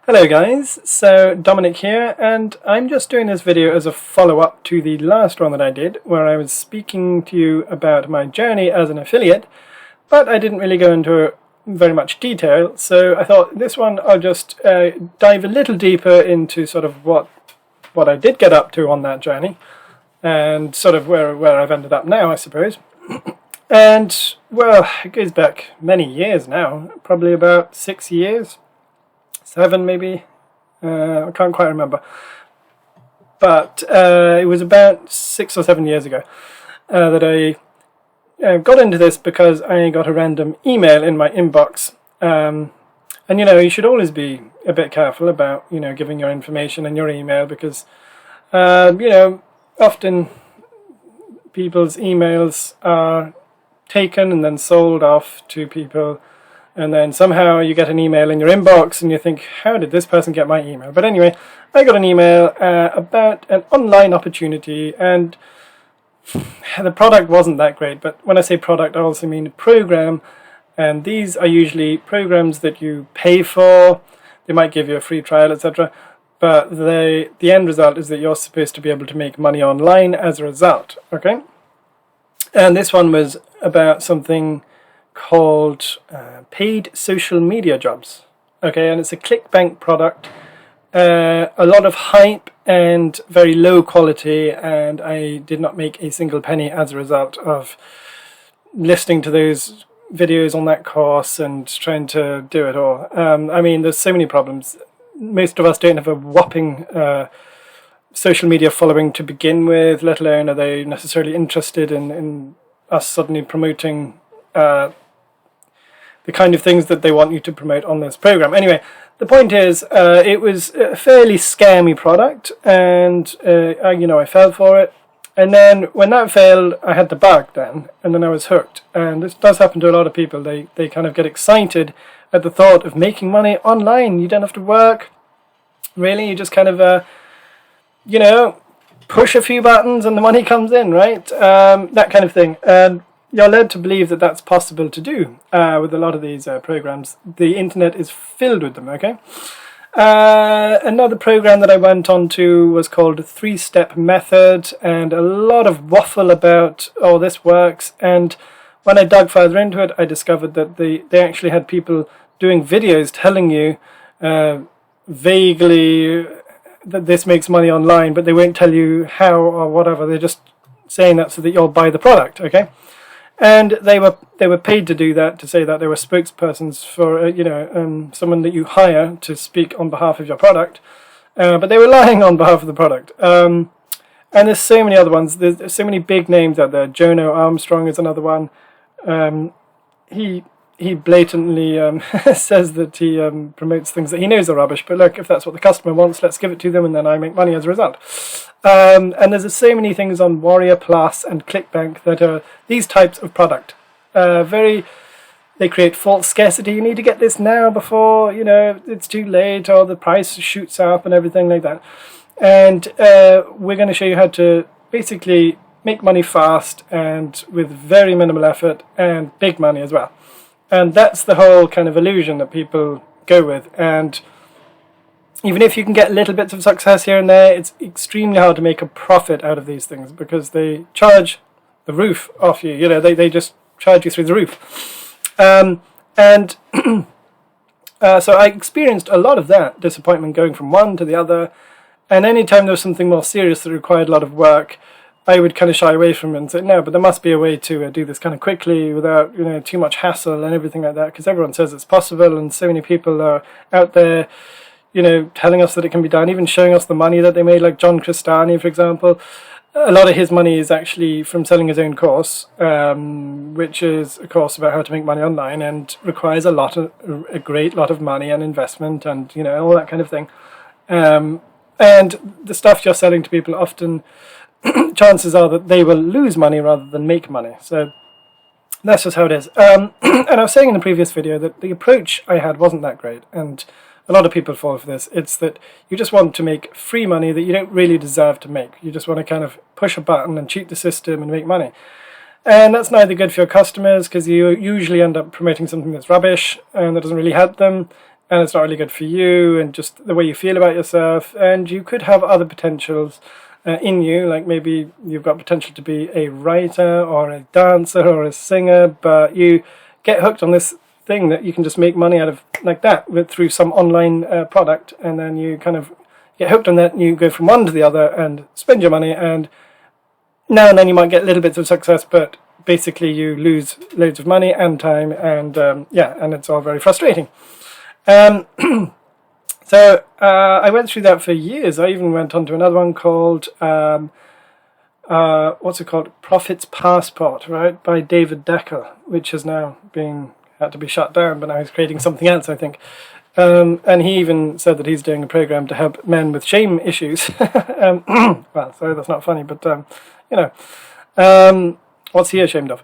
Hello guys, so Dominic here, and I'm just doing this video as a follow-up to the last one that I did, where I was speaking to you about my journey as an affiliate, but I didn't really go into very much detail, so I thought this one I'll just dive a little deeper into sort of what I did get up to on that journey, and sort of where I've ended up now, I suppose. And, well, it goes back many years now, probably about 6 years. 7 maybe, I can't quite remember, but it was about 6 or 7 years ago that I got into this because I got a random email in my inbox, and you know, you should always be a bit careful about, you know, giving your information in your email because you know, often people's emails are taken and then sold off to people. And then somehow you get an email in your inbox and you think, how did this person get my email? But anyway, I got an email about an online opportunity, and the product wasn't that great. But when I say product, I also mean program. And these are usually programs that you pay for. They might give you a free trial, etc. But the end result is that you're supposed to be able to make money online as a result. Okay? And this one was about something called paid social media jobs. Okay, and it's a ClickBank product, a lot of hype and very low quality, and I did not make a single penny as a result of listening to those videos on that course and trying to do it all. I mean, there's so many problems. Most of us don't have a whopping social media following to begin with, let alone are they necessarily interested in us suddenly promoting the kind of things that they want you to promote on this program. Anyway, the point is, it was a fairly scammy product, and I fell for it. And then when that failed, I had the bug then, and then I was hooked. And this does happen to a lot of people. They kind of get excited at the thought of making money online. You don't have to work. Really, you just kind of, push a few buttons and the money comes in, right? That kind of thing. And you're led to believe that that's possible to do with a lot of these programs. The internet is filled with them, okay? Another program that I went on to was called 3-Step Method, and a lot of waffle about, oh, this works. And when I dug further into it, I discovered that they actually had people doing videos telling you vaguely that this makes money online, but they won't tell you how or whatever. They're just saying that so that you'll buy the product, okay? And they were paid to do that, to say that they were spokespersons for someone that you hire to speak on behalf of your product, but they were lying on behalf of the product. And there's so many other ones. There's so many big names out there. Jono Armstrong is another one. He blatantly says that he promotes things that he knows are rubbish, but look, if that's what the customer wants, let's give it to them, and then I make money as a result. And there's so many things on Warrior Plus and ClickBank that are these types of product. They create false scarcity. You need to get this now before, it's too late, or the price shoots up and everything like that. And we're going to show you how to basically make money fast and with very minimal effort and big money as well. And that's the whole kind of illusion that people go with. And even if you can get little bits of success here and there, it's extremely hard to make a profit out of these things because they charge the roof off you. They just charge you through the roof. So I experienced a lot of that disappointment going from one to the other. And anytime there was something more serious that required a lot of work, I would kind of shy away from it and say, no, but there must be a way to do this kind of quickly without, too much hassle and everything like that, because everyone says it's possible, and so many people are out there, telling us that it can be done, even showing us the money that they made, like John Crestani, for example. A lot of his money is actually from selling his own course, which is a course about how to make money online and requires a great lot of money and investment and, all that kind of thing. And the stuff you're selling to people often, chances are that they will lose money rather than make money. So that's just how it is. And I was saying in the previous video that the approach I had wasn't that great, and a lot of people fall for this. It's that you just want to make free money that you don't really deserve to make. You just want to kind of push a button and cheat the system and make money. And that's neither good for your customers, because you usually end up promoting something that's rubbish and that doesn't really help them. and it's not really good for you and just the way you feel about yourself, and you could have other potentials in you, like maybe you've got potential to be a writer or a dancer or a singer, but you get hooked on this thing that you can just make money out of like that through some online product, and then you kind of get hooked on that and you go from one to the other and spend your money, and now and then you might get little bits of success, but basically you lose loads of money and time, and yeah, and it's all very frustrating. So I went through that for years. I even went on to another one called what's it called? Profit's Passport, right, by David Decker, which has now had to be shut down, but now he's creating something else, I think. And he even said that he's doing a program to help men with shame issues. Well, sorry, that's not funny, but you know, what's he ashamed of?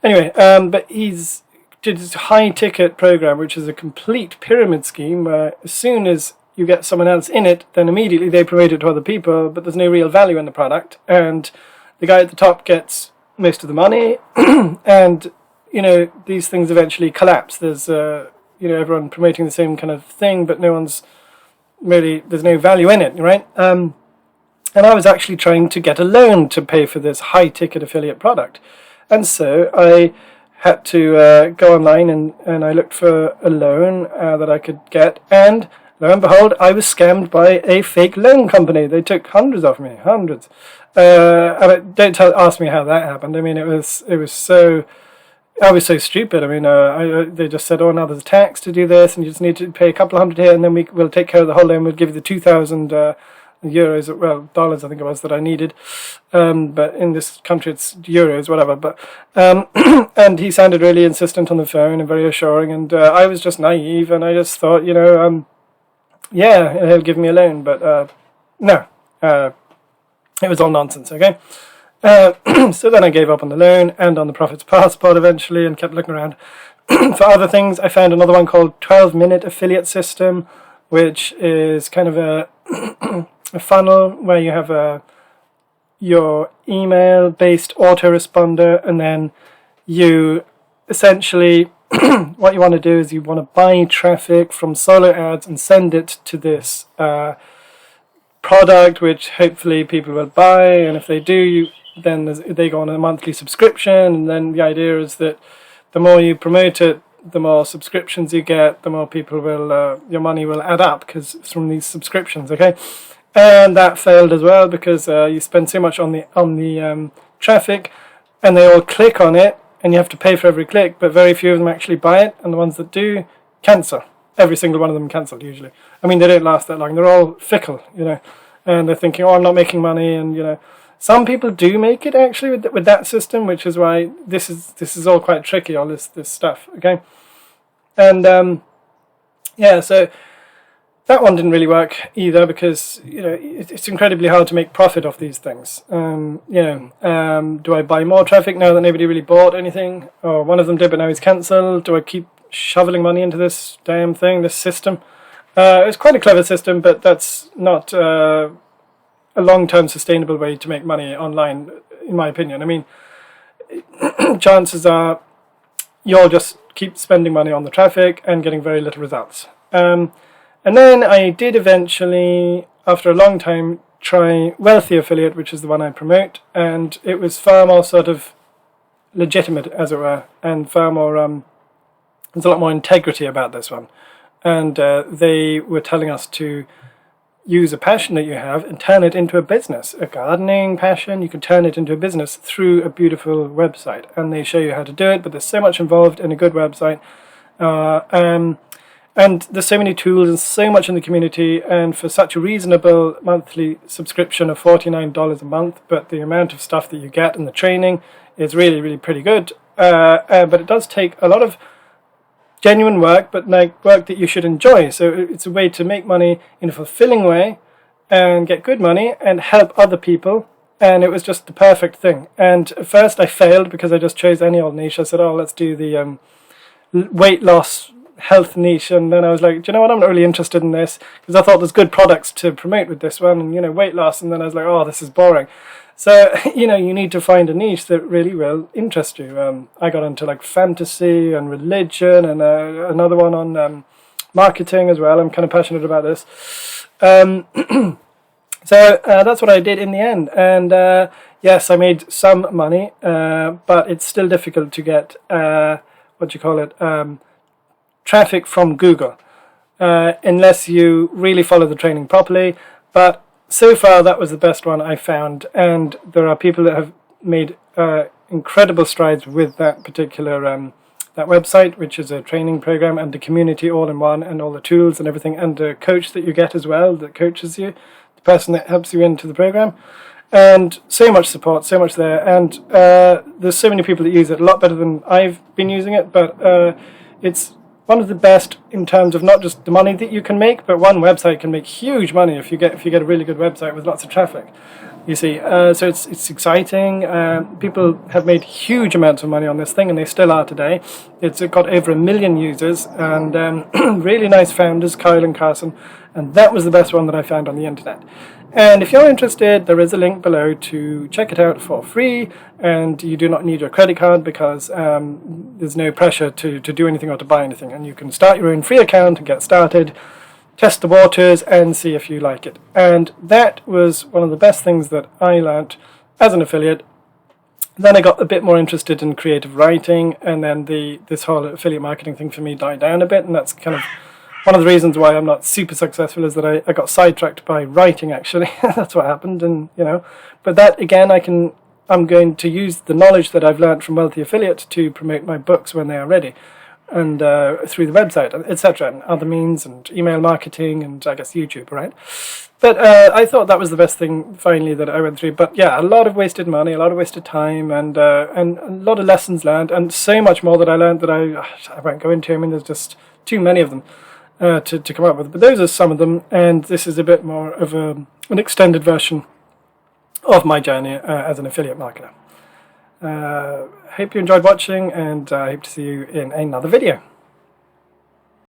Anyway, but he's did this high-ticket program, which is a complete pyramid scheme where as soon as you get someone else in it, then immediately they promote it to other people, but there's no real value in the product, and the guy at the top gets most of the money, and you know, these things eventually collapse. There's you know, everyone promoting the same kind of thing, but there's no value in it, right? And I was actually trying to get a loan to pay for this high-ticket affiliate product, and so I had to go online and I looked for a loan that I could get, and lo and behold, I was scammed by a fake loan company. They took hundreds off me, hundreds. And don't ask me how that happened. I mean, I was so stupid. I mean, they just said, oh, now there's a tax to do this, and you just need to pay a couple of hundred here, and then we'll take care of the whole loan. We'll give you the 2,000 euros, well, dollars I think it was, that I needed. But in this country it's euros, whatever. But and he sounded really insistent on the phone and very assuring, and I was just naive, and I just thought, you know, yeah, he'll give me a loan, but no, it was all nonsense, okay? So then I gave up on the loan and on the Profit's Passport eventually, and kept looking around for other things. I found another one called 12-Minute Affiliate System, which is kind of a funnel where you have your email-based autoresponder, and then you essentially what you want to do is you want to buy traffic from solo ads and send it to this product, which hopefully people will buy, and if they do, then they go on a monthly subscription, and then the idea is that the more you promote it, the more subscriptions you get, the more people will, your money will add up, because it's from these subscriptions, okay? And that failed as well, because you spend so much on the traffic, and they all click on it, and you have to pay for every click, but very few of them actually buy it, and the ones that do, cancel. Every single one of them cancelled, usually. I mean, they don't last that long. They're all fickle, you know, and they're thinking, oh, I'm not making money, and, you know, some people do make it, actually, with that system, which is why this is all quite tricky, all this stuff, okay? And, yeah, so that one didn't really work either, because, you know, it's incredibly hard to make profit off these things. You know, do I buy more traffic now that nobody really bought anything? Or one of them did, but now he's cancelled. Do I keep shoveling money into this damn thing, this system? It's quite a clever system, but that's not a long-term sustainable way to make money online, in my opinion. I mean, chances are you'll just keep spending money on the traffic and getting very little results. And then I did eventually, after a long time, try Wealthy Affiliate, which is the one I promote, and it was far more sort of legitimate, as it were, and far more, there's a lot more integrity about this one. And they were telling us to use a passion that you have and turn it into a business. A gardening passion, you can turn it into a business through a beautiful website. And they show you how to do it, but there's so much involved in a good website. And there's so many tools and so much in the community, and for such a reasonable monthly subscription of $49 a month, but the amount of stuff that you get and the training is really, really pretty good. But it does take a lot of genuine work, but like work that you should enjoy. So it's a way to make money in a fulfilling way and get good money and help other people. And it was just the perfect thing. And at first I failed because I just chose any old niche. I said, oh, let's do the weight loss health niche, and then I was like, do you know what, I'm not really interested in this, because I thought there's good products to promote with this one, and, you know, weight loss, and then I was like, oh, this is boring. So, you know, you need to find a niche that really will interest you. I got into like fantasy and religion, and another one on marketing as well. I'm kind of passionate about this. So that's what I did in the end, and yes, I made some money, but it's still difficult to get traffic from Google unless you really follow the training properly. But so far that was the best one I found, and there are people that have made incredible strides with that particular that website, which is a training program, and the community all in one, and all the tools and everything, and the coach that you get as well that coaches you, person that helps you into the program, and so much support, so much there, and there's so many people that use it, a lot better than I've been using it, but it's one of the best in terms of not just the money that you can make, but one website can make huge money if you get a really good website with lots of traffic. You see, so it's exciting. People have made huge amounts of money on this thing, and they still are today. It's got over 1 million users, and really nice founders, Kyle and Carson, and that was the best one that I found on the internet. And if you're interested, there is a link below to check it out for free, and you do not need your credit card because there's no pressure to do anything or to buy anything, and you can start your own free account and get started, test the waters and see if you like it. And that was one of the best things that I learned as an affiliate. Then I got a bit more interested in creative writing, and then this whole affiliate marketing thing for me died down a bit, and that's kind of one of the reasons why I'm not super successful, is that I got sidetracked by writing, actually. That's what happened, and but that again, I'm going to use the knowledge that I've learned from Wealthy Affiliate to promote my books when they are ready, and through the website, etc., and other means, and email marketing, and I guess YouTube, right? But I thought that was the best thing finally that I went through. But yeah, a lot of wasted money, a lot of wasted time, and a lot of lessons learned, and so much more that I learned that I won't go into. I mean, there's just too many of them to come up with. But those are some of them, and this is a bit more of an extended version of my journey as an affiliate marketer. Hope you enjoyed watching, and I hope to see you in another video.